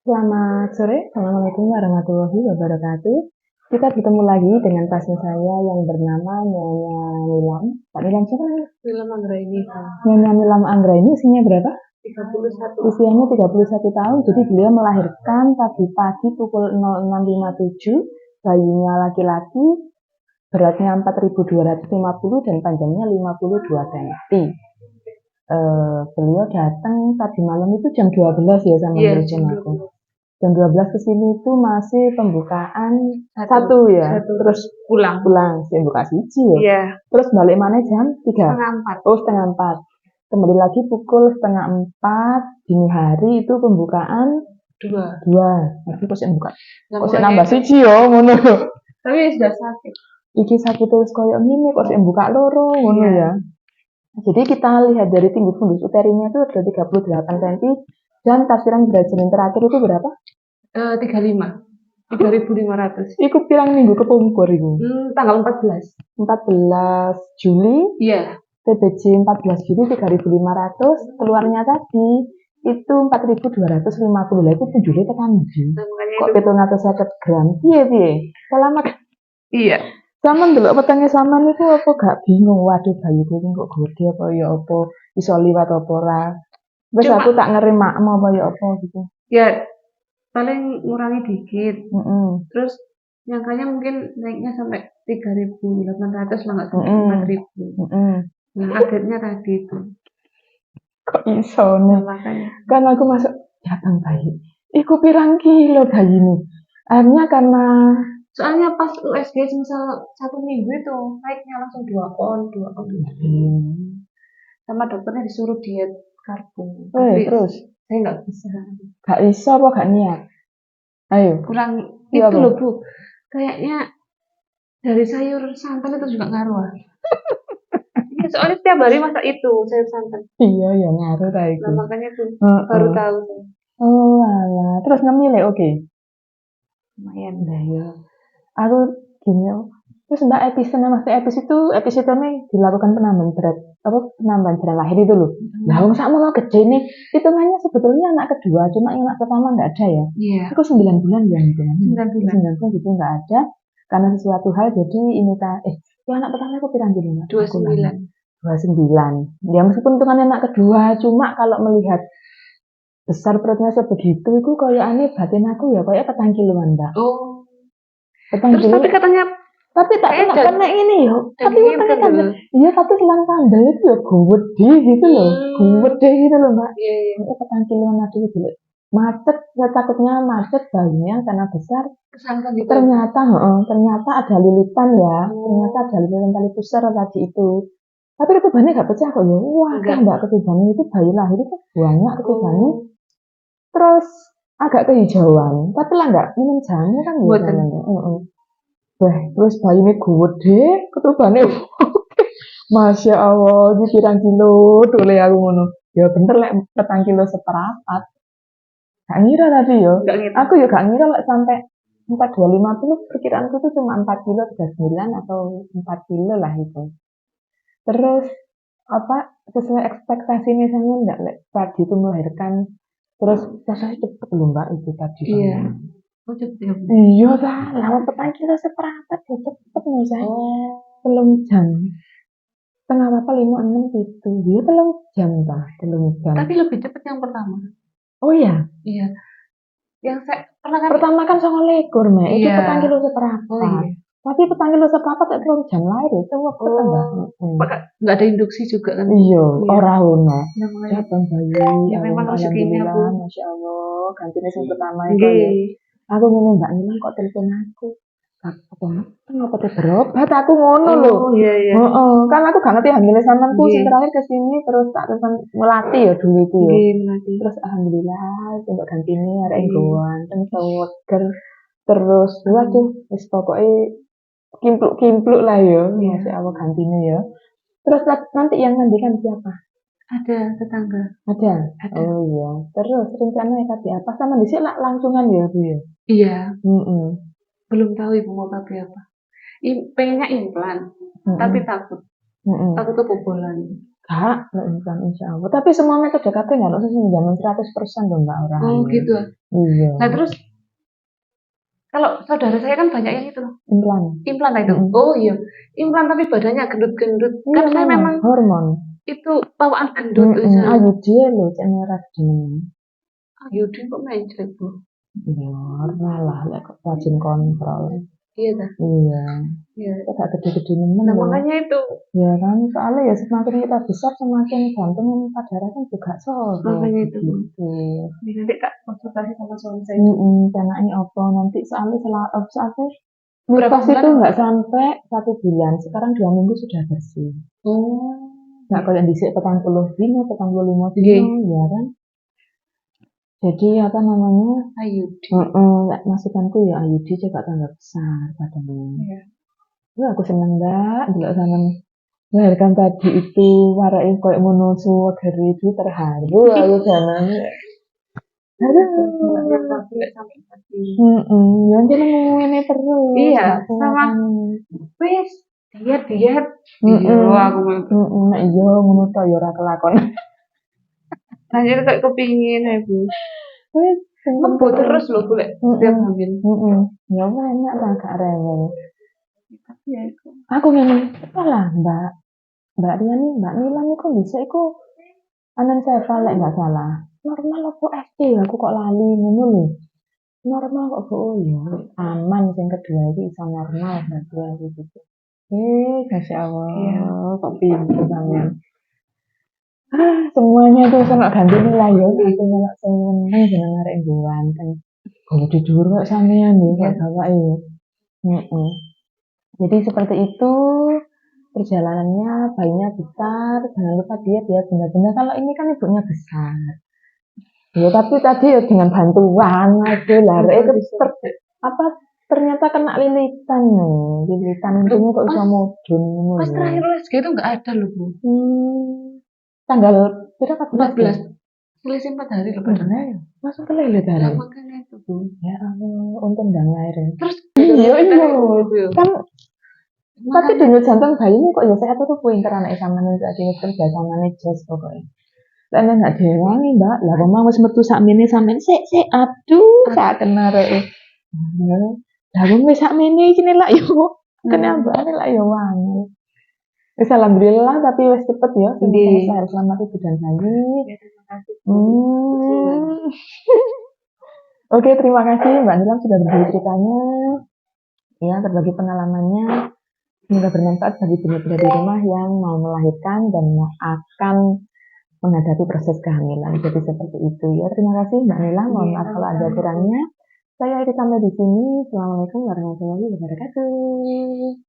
Selamat sore, Assalamualaikum warahmatullahi wabarakatuh. Kita ketemu lagi dengan pasien saya yang bernama Nyonya Nilam. Pak Nilam siapa namanya? Film Anggraini Nyonya Nilam Anggraini usianya berapa? 31. Usianya 31 tahun, jadi beliau melahirkan pagi-pagi pukul 06.57, bayinya laki-laki, beratnya 4.250 dan panjangnya 52 cm. Beliau datang tadi malam itu jam 12 ya sama jam aku. Jam 12 ke sini itu masih pembukaan Satu ya. Terus pulang. saya buka siji ya. Iya. Terus balik mana jam 3? Setengah 4. Oh, setengah 4. Kembali lagi pukul setengah 4 dini hari itu pembukaan 2. Nanti kok saya buka. Kok saya nambah siji ya ngono. Tapi sudah sakit. Iki sakit terus koyo ngene kok saya buka loro ngono ya. Jadi kita lihat dari tinggi fundus uterinya itu ada 38 cm dan tafsiran berat janin terakhir itu berapa? 35. 3.500. Iku pirang minggu kepungkur iku? Tanggal 14. 14 Juli. Iya. TBC 14 Juli 3.500. Keluarnya tadi itu 4.250. Lah itu penjuli tekan ndi? Kok 750 gram? Piye? Selama Iya. Sama ndelok petenge sampean niku apa gak bingung, waduh bayiku iki kok gede apa ya apa, iso liwat apa ora. Wis aku tak ngeremakmu apa ya apa gitu. Ya paling ngurangi dikit. Terus nyangkanya mungkin naiknya sampai 3.800 lah, nggak sampai 4.000. Nah, kagetnya tadi itu. Kok iso nih? Makanya. Kan aku masuk jatang bayi. Iku pirang kilo bayi ini? Akhirnya karena soalnya pas USG misal 1 minggu itu naiknya langsung 2 on. Sama dokternya disuruh diet karbo. Terus saya nggak bisa. Gak bisa apa gak niat? Ayo. Kurang itu loh Bu. Kayaknya dari sayur santan itu juga ngaruh. Ya, soalnya setiap hari masak itu sayur santan. Iya ya ngaruh kayak itu. Nah, makanya tuh baru tahu. Oh alah. Terus ngemile oke. Lumayan lah ya. Aku gini terus mbak episode ini dilakukan penambahan berat jalan lahir itu loh. Lah wong sak mau gede nih hitungannya sebetulnya anak kedua, cuma anak pertama nggak ada ya. Iya. Itu 9 bulan ya hitungannya. 9 bulan gitu nggak ada karena sesuatu hal jadi ini anak pertama aku pirang gini 29. Ya meskipun hitungannya anak kedua, cuma kalau melihat besar perutnya sebegitu itu kayak aneh batin aku ya kayak 4 kiloan mbak. Oh. Terus tapi katanya tak kena ini ya. Tapi utangnya kandel. Iya tapi selang kandel itu ya gede gitu loh. Gede gitu loh mbak. Iya. 4 kiloan aduh gitu loh. Macet, ya takutnya macet bayinya karena besar. Gitu. Ternyata ada lilitan ya. Ternyata ada lilitan tali pusar tadi itu. Tapi ketubannya gak pecah kok ya. Wah kan mbak ketubannya itu bayi lahir itu banyak ketubannya. Terus agak kehijauan. Tapi lah gak minum jamu kan ya. Terus bayi ini gede, ketubannya Masya Allah, ini pirang kilo, dole aku ngono. Ya bener lah, 4 kilo seperapat. Gak ngira tadi ya. Aku ya gak ngira lah sampai 4250, perkiraanku tuh cuma 4 kilo 39 atau 4 kilo lah itu. Terus sesuai ekspektasi misalnya enggak tadi itu melahirkan terus prosesnya cepet loh mbak itu tadi. Iya. Oh cepet ya. Iya lah, lama 4 kilo seperapat ya cepet nih saya. Telung jam. Tengah apa 5-6 gitu. Dia telung jam. Tapi lebih cepet yang pertama. Oh iya? Iya. Yang saya pertama kan 9 ekor, Mek. Itu iya. 4 kilo seperapat. Oh, iya. Tapi 4 kilo seperapat tak telung jam lahir itu waktu nggak ada induksi juga kan? Iya, ora ono. Jabang bayi. Ya memang rezekinya Bu. Masya Allah, ganti yang pertama itu ya. Aku ngomong Mbak Nina kok telepon aku. Kenapa berobat aku ngono loh. Oh iya. Kan aku gak ngerti hamilnya sampeanku sing terakhir kesini terus tak telepon melatih ya dulu itu ya. Terus alhamdulillah coba ganti ini arek nggowan weger terus waduh wis pokoke kimpluk lah ya. Masya Allah gantine ya. Terus nanti yang mandikan siapa? Ada tetangga. Ada. Oh iya. Terus rencananya tadi apa sama dhisik langsungan ya Bu ya? Iya. Belum tahu Ibu mau pakai apa. Pengennya implan, tapi takut. Takut kebobolan. Kak, implan insya Allah. Tapi semua metode KP nggak usah sih jamin 100% loh Mbak orang. Oh gitu. Iya. Nah terus kalau saudara saya kan banyak yang itu loh, Implan. implan itu. Oh iya, implan tapi badannya gendut-gendut. Iya Kan saya memang hormon. itu bawaan gendut bisa. Ayo dia lho cek merah jenenge. Yudin kok mencret bu? Ya, lah lek kok rajin kontrol. Iya dah. Iya. Iya. Kok gak gede-gede nemen Nah lho. makanya itu. Ya kan, soalnya ya semakin kita besar semakin jantung dan darah kan juga sore. Makanya itu. Gitu. Nanti tak konsultasi sama suami saya. Karena ini apa nanti soalnya soalnya Berapa mitos bulan? itu nggak sampai 1 bulan, sekarang 2 minggu sudah bersih. Oh. Nggak kayak disik 40 dino, 45 dino, ya kan. Jadi apa namanya? IUD. Masukanku ya IUD juga tambah besar badannya. Iya. Wah, aku seneng Mbak, delok sampean melahirkan tadi itu warai koyo monosu gari itu terharu aku janane. Aduh. Sampai tadi. Ya jeneng ngene terus. Iya, sama wis diet. Iya, aku mau. Nek iya ngono to ya ora kelakon. Hanya kayak kepingin ibu. Wis Ngebut terus loh boleh setiap hamil. Ya enak lah gak rewel. Tapi ya itu. Aku ngene, alah Mbak Riani, Mbak Nilan iku bisa iku anencefal lek gak salah. Normal apa SD aku kok lali ngono lho. Normal kok Bu, oh ya aman sing kedua iki iso normal kedua gitu. Masya Allah, kok pinter sampean. Semuanya tuh sama ganti nilai ya, aku ngelak seneng jeneng arek ganteng. Kalau tidur kok sampean ya, kok bapak ya. Jadi seperti itu perjalanannya, bayinya besar, jangan lupa diet ya, benar-benar kalau ini kan ibunya besar. Ya tapi tadi ya dengan bantuan aja lah, itu ternyata kena lilitan itu kok bisa mudun. Pas terakhir USG itu nggak ada loh bu. Tanggal berapa? 14. Selisih 4 hari loh padahal. Ya, masuk ke lele darah. Ya makanya itu bu. Ya Allah, untung ndang air. Terus iya kan tapi denyut jantung bayinya kok ya sehat tuh pinter anak samane iki kerja samane jas pokoknya. Lah nggak diwangi Mbak, lah kok mau wis metu sakmene sampean sik aduh sak kena rek. Lah wong wis sakmene iki lak yo kena ambane lak yo wangi. Wis alhamdulillah tapi wis cepet ya. Selamat ibu dan bayi. Terima kasih. Oke, terima kasih Mbak Nilam sudah berbagi ceritanya. Ya, berbagi pengalamannya. Semoga bermanfaat bagi ibu-ibu di rumah yang mau melahirkan dan akan menghadapi proses kehamilan. Jadi seperti itu ya. Terima kasih Mbak Nilam. Mohon maaf kalau ada kurangnya. Saya akhiri sampai di sini. Assalamualaikum warahmatullahi wabarakatuh.